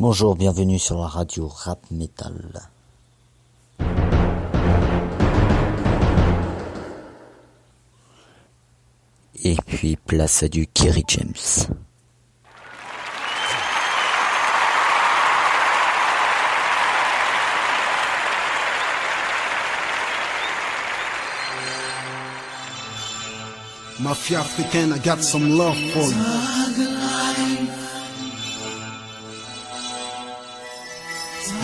Bonjour, bienvenue sur la radio Rap Metal. Et puis place à du Kerry James. Mafia africaine, I got some love for you.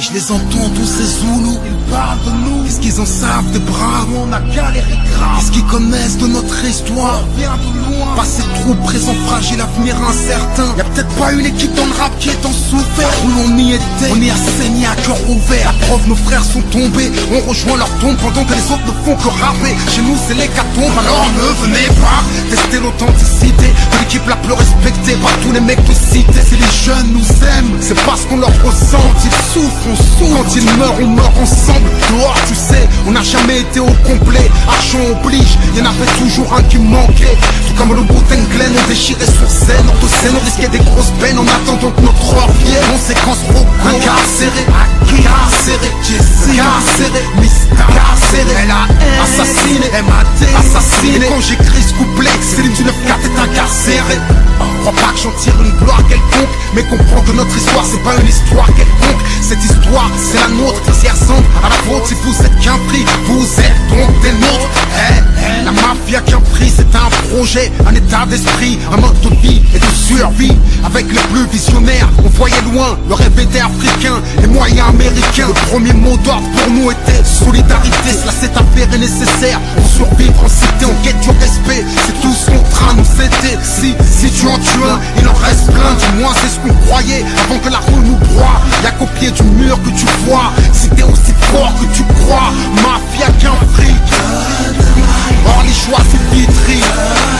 Je les entends tous ces Zoulous, ils parlent de nous. Qu'est-ce qu'ils en savent des bras où on a galéré grave? Qu'est-ce qu'ils connaissent de notre histoire? On vient de loin. Passé trop, présent fragile, avenir incertain. Y'a peut-être pas une équipe dans le rap qui est en souffert. Où l'on y était, on y a saigné à cœur ouvert. La preuve, nos frères sont tombés, on rejoint leur tombe pendant que les autres ne font que rapper. Chez nous c'est l'hécatombe, alors ne venez pas tester l'authenticité de l'équipe la plus respectée par tous les mecs de cité. Si les jeunes nous aiment, c'est parce qu'on leur ressent. Ils souffrent, on souffre. Quand ils meurent, on meurt ensemble. Dehors, tu sais, on n'a jamais été au complet. Argent oblige, y'en avait toujours un qui manquait. Tout comme le Bouten Glen, on déchirait sur scène. Hors de scène, on risquait des grosses peines en attendant que notre heure vienne. Conséquence Rocco, incarcéré, incarcéré, incarcéré, incarcéré, L.A.R. assassiné, M.A.D. assassiné. Et quand j'écris ce couplet, Céline du 9-4 est incarcérée. Crois pas que j'en tire une gloire quelconque, mais comprends que notre histoire c'est pas une histoire quelconque. Cette histoire c'est la nôtre, qui s'y ressemble à la vôtre. Si vous êtes qu'un prix, vous êtes donc des nôtres. La mafia qu'un prix, c'est un projet, un état d'esprit, un mode de vie et de survie. Avec les plus visionnaires, on voyait loin, le rêve était africain, les moyens américains. Le premier mot d'ordre pour nous était solidarité. Cela s'est avéré nécessaire pour survivre en cité, en quête du respect. C'est tout ce qu'on train nous aider. Si tu en tues un, il en reste plein. Du moins c'est ce qu'on croyait avant que la roue nous broie. Y'a qu'au pied du mur que tu vois, si t'es aussi fort que tu crois. Mafia qu'un fric. Or les choix c'est vitri.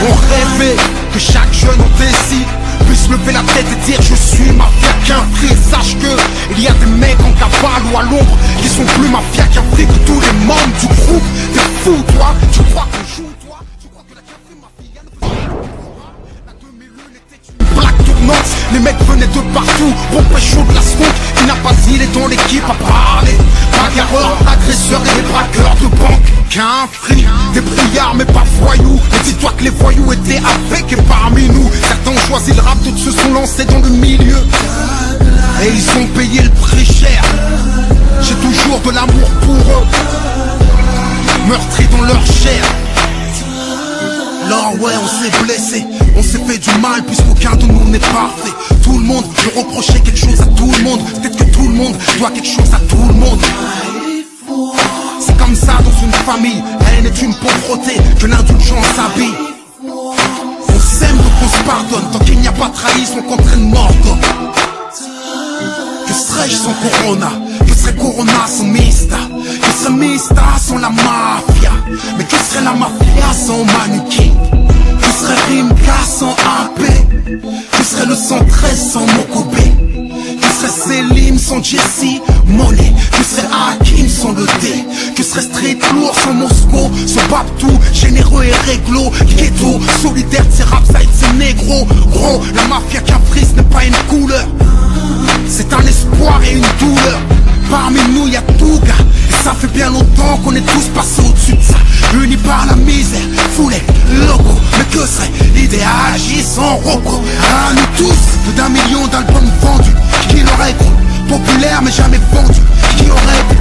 On rêvait que chaque jeune en décide puisse lever la tête et dire je suis mafia qu'un fric. Sache que il y a des mecs en cavale ou à l'ombre qui sont plus mafia qu'un fric que tous les membres du groupe. T'es fou toi, tu crois qu'on joue toi? Tu crois que la café mafia ne fait pas? La 2001 était une blague tournante. Les mecs venaient de partout pour pécho de la smoke. Il n'a pas dit, il est dans l'équipe à parler. Bagarreurs, agresseurs et des braqueurs de banque. Qu'un fric, des brillards mais pas voyous. Et dis-toi que les voyous étaient avec et parmi nous. Certains ont choisi le rap, d'autres se sont lancés dans le milieu. Et ils ont payé le prix cher. J'ai toujours de l'amour pour eux, meurtris dans leur chair. Alors ouais, on s'est blessé, on s'est fait du mal puisqu'aucun de nous n'est parfait. Tout le monde veut reprocher quelque chose à tout le monde. Peut-être que tout le monde doit quelque chose à tout le monde. C'est comme ça dans une famille, elle est une pauvreté que l'indulgence habille. On s'aime donc on se pardonne, tant qu'il n'y a pas de trahison contre une mort d'homme. Que serais-je sans Corona? Que serait Corona sans Mista? Que serait Mista sans la mafia? Mais que serait la mafia sans Manuki? Que serait Rimka sans AP? Que serait le 113 sans Mokobé? Que serait Selim sans Jesse Money? Que serait Hakim sans le D? Que serait Street Lourd sans Moscou? Sans Babtou, généreux et réglo. Ghetto, solidaire, c'est rap, ça c'est négro. Gros, la mafia caprice n'est pas une couleur, c'est un espoir et une douleur. Parmi nous y'a tout gars, et ça fait bien longtemps qu'on est tous passés au-dessus de ça. Unis par la misère, foulée, logo. Mais que serait l'idéal sans Rocco? À nous tous, plus d'1 million d'albums vendus. Qui l'aurait cru? Populaire mais jamais vendu. Qui aurait pu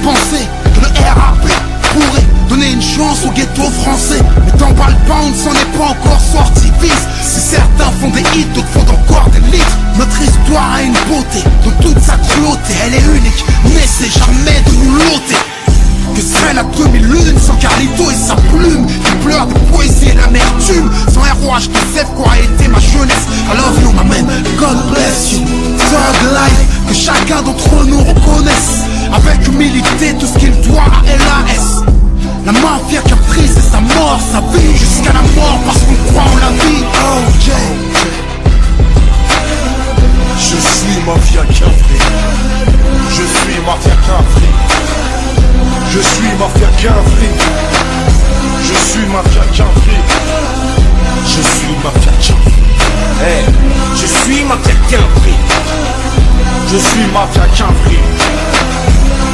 penser que le RAP pourrait donner une chance au ghetto français? Mais tant pas le pound s'en est pas encore sorti. Vise, si certains font des hits, d'autres font encore des litres. Notre histoire a une beauté, dans toute sa cruauté. Elle est unique, n'essaie jamais de nous l'ôter. Que serait la 2001 sans Carlito et sa plume, qui pleure de poésie et d'amertume? Sans ROH qui sait quoi a été ma jeunesse. I love you my man, God bless you. Thug life, que chacun d'entre nous reconnaisse avec humilité tout ce qu'il doit à LAS. La mafia qui a pris c'est sa mort, sa vie, jusqu'à la mort parce qu'on croit en la vie. Oh yeah. Je suis mafia qu'un fric. Je suis mafia qu'un fric. Je suis mafia qu'un fric. Je suis mafia qu'un fric. Je suis mafia qu'un fric. Hey, je suis mafia qu'un fric. Je suis mafia qu'un free.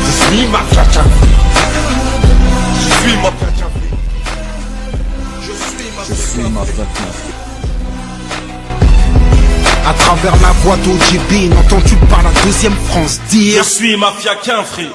Je suis mafia qu'un free. Je suis mafia qu'un free. Je suis mafia qu'un free. À travers la voix d'OGB, n'entends-tu par la deuxième France dire Je suis mafia qu'un free.